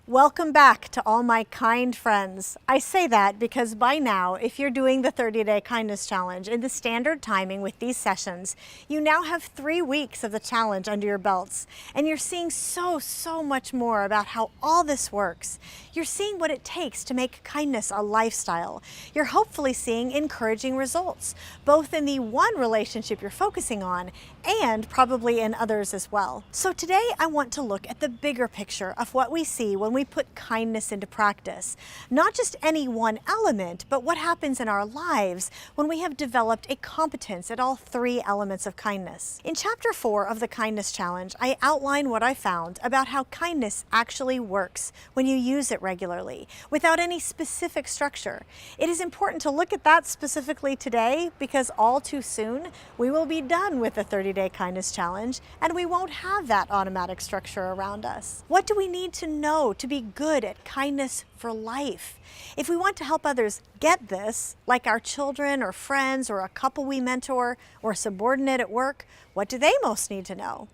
Welcome back to all my kind friends. I say that because by now, if you're doing the 30-day kindness challenge in the standard timing with these sessions, you now have 3 weeks of the challenge under your belts, and you're seeing so much more about how all this works. You're seeing what it takes to make kindness a lifestyle. You're hopefully seeing encouraging results, both in the one relationship you're focusing on and probably in others as well. So today I want to look at the bigger picture of what we see when we put kindness into practice. Not just any one element, but what happens in our lives when we have developed a competence at all 3 elements of kindness. In Chapter 4 of the Kindness Challenge, I outline what I found about how kindness actually works when you use it regularly, without any specific structure. It is important to look at that specifically today because all too soon we will be done with the 30-day kindness challenge and we won't have that automatic structure around us. What do we need to know to be good at kindness for life? If we want to help others get this, like our children or friends or a couple we mentor or a subordinate at work, what do they most need to know?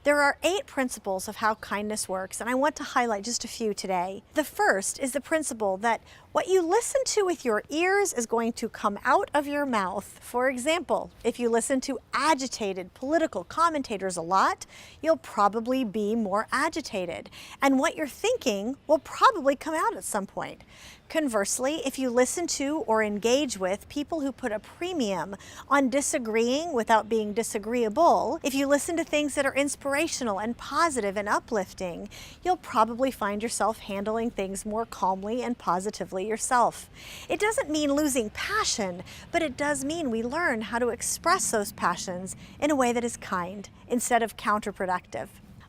There are 8 principles of how kindness works, and I want to highlight just a few today. The first is the principle that what you listen to with your ears is going to come out of your mouth. For example, if you listen to agitated political commentators a lot, you'll probably be more agitated, and what you're thinking will probably come out at some point. Conversely, if you listen to or engage with people who put a premium on disagreeing without being disagreeable, if you listen to things that are inspirational and positive and uplifting, you'll probably find yourself handling things more calmly and positively yourself. It doesn't mean losing passion, but it does mean we learn how to express those passions in a way that is kind instead of counterproductive.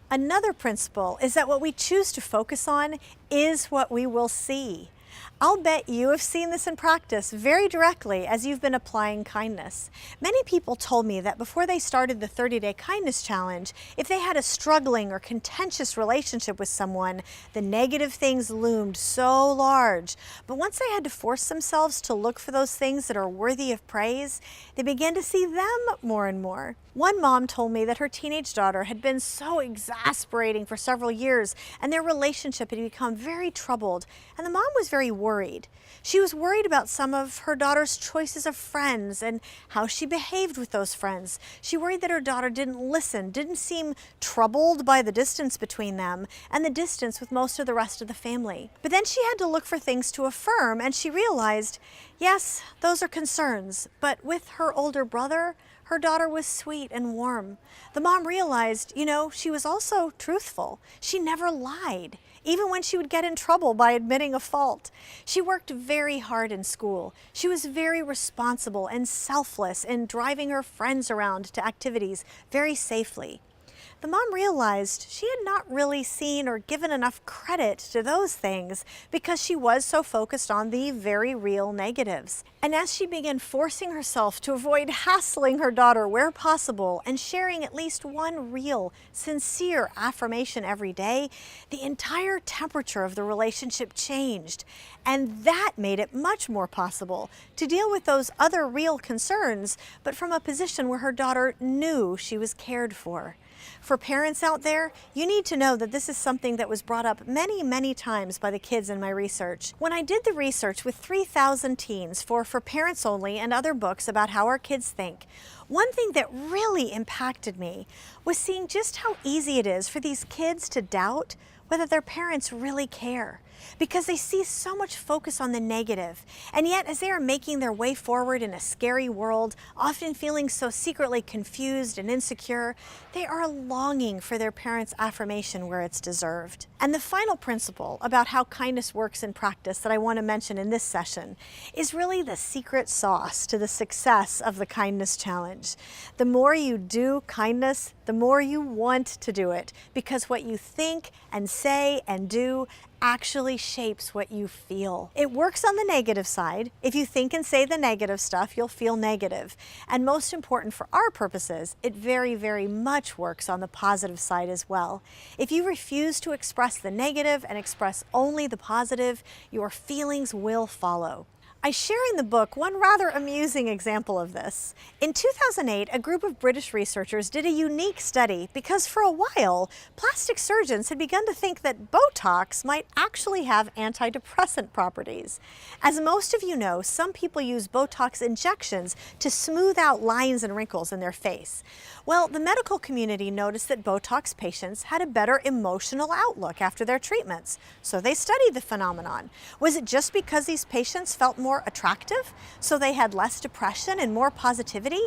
Another principle is that what we choose to focus on is what we will see. I'll bet you have seen this in practice very directly as you've been applying kindness. Many people told me that before they started the 30-day kindness challenge, if they had a struggling or contentious relationship with someone, the negative things loomed so large. But once they had to force themselves to look for those things that are worthy of praise, they began to see them more and more. One mom told me that her teenage daughter had been so exasperating for several years and their relationship had become very troubled, and the mom was very worried. She was worried about some of her daughter's choices of friends and how she behaved with those friends. She worried that her daughter didn't listen, didn't seem troubled by the distance between them and the distance with most of the rest of the family. But then she had to look for things to affirm, and she realized, yes, those are concerns, but with her older brother, her daughter was sweet and warm. The mom realized, she was also truthful. She never lied, even when she would get in trouble by admitting a fault. She worked very hard in school. She was very responsible and selfless in driving her friends around to activities very safely. The mom realized she had not really seen or given enough credit to those things because she was so focused on the very real negatives. And as she began forcing herself to avoid hassling her daughter where possible and sharing at least one real, sincere affirmation every day, the entire temperature of the relationship changed. And that made it much more possible to deal with those other real concerns, but from a position where her daughter knew she was cared for. For parents out there, you need to know that this is something that was brought up many times by the kids in my research. When I did the research with 3,000 teens for Parents Only and other books about how our kids think, one thing that really impacted me was seeing just how easy it is for these kids to doubt whether their parents really care, because they see so much focus on the negative. And yet, as they are making their way forward in a scary world, often feeling so secretly confused and insecure, they are longing for their parents' affirmation where it's deserved. And the final principle about how kindness works in practice that I want to mention in this session is really the secret sauce to the success of the kindness challenge. The more you do kindness, the more you want to do it, because what you think and say and do actually shapes what you feel. It works on the negative side. If you think and say the negative stuff, you'll feel negative. And most important for our purposes, it very much works on the positive side as well. If you refuse to express the negative and express only the positive, your feelings will follow. I share in the book one rather amusing example of this. In 2008, a group of British researchers did a unique study because for a while, plastic surgeons had begun to think that Botox might actually have antidepressant properties. As most of you know, some people use Botox injections to smooth out lines and wrinkles in their face. Well, the medical community noticed that Botox patients had a better emotional outlook after their treatments, so they studied the phenomenon. Was it just because these patients felt more attractive, so they had less depression and more positivity?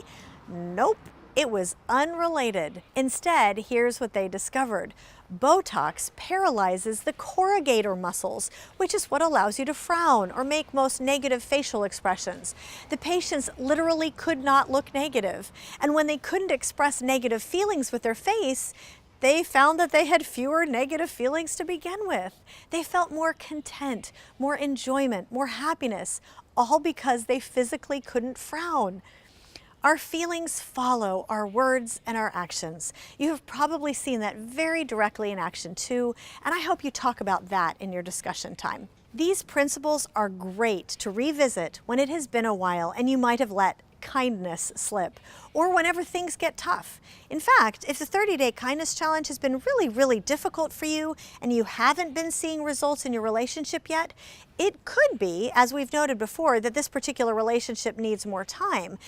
Nope, it was unrelated. Instead, here's what they discovered. Botox paralyzes the corrugator muscles, which is what allows you to frown or make most negative facial expressions. The patients literally could not look negative, and when they couldn't express negative feelings with their face, they found that they had fewer negative feelings to begin with. They felt more content, more enjoyment, more happiness, all because they physically couldn't frown. Our feelings follow our words and our actions. You have probably seen that very directly in action too, and I hope you talk about that in your discussion time. These principles are great to revisit when it has been a while and you might have let kindness slip, or whenever things get tough. In fact, if the 30-day kindness challenge has been really difficult for you and you haven't been seeing results in your relationship yet, it could be, as we've noted before, that this particular relationship needs more time.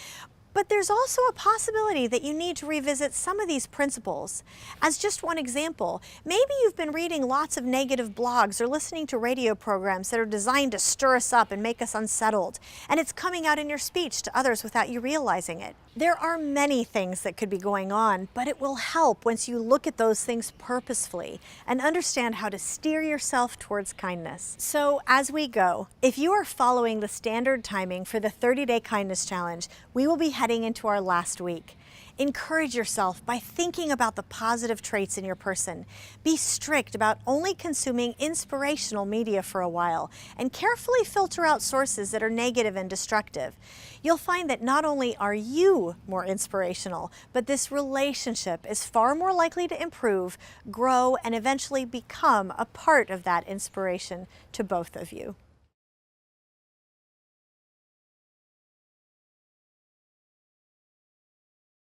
But there's also a possibility that you need to revisit some of these principles. As just one example, maybe you've been reading lots of negative blogs or listening to radio programs that are designed to stir us up and make us unsettled, and it's coming out in your speech to others without you realizing it. There are many things that could be going on, but it will help once you look at those things purposefully and understand how to steer yourself towards kindness. So as we go, if you are following the standard timing for the 30-day kindness challenge, we will be heading into our last week. Encourage yourself by thinking about the positive traits in your person. Be strict about only consuming inspirational media for a while, and carefully filter out sources that are negative and destructive. You'll find that not only are you more inspirational, but this relationship is far more likely to improve, grow, and eventually become a part of that inspiration to both of you.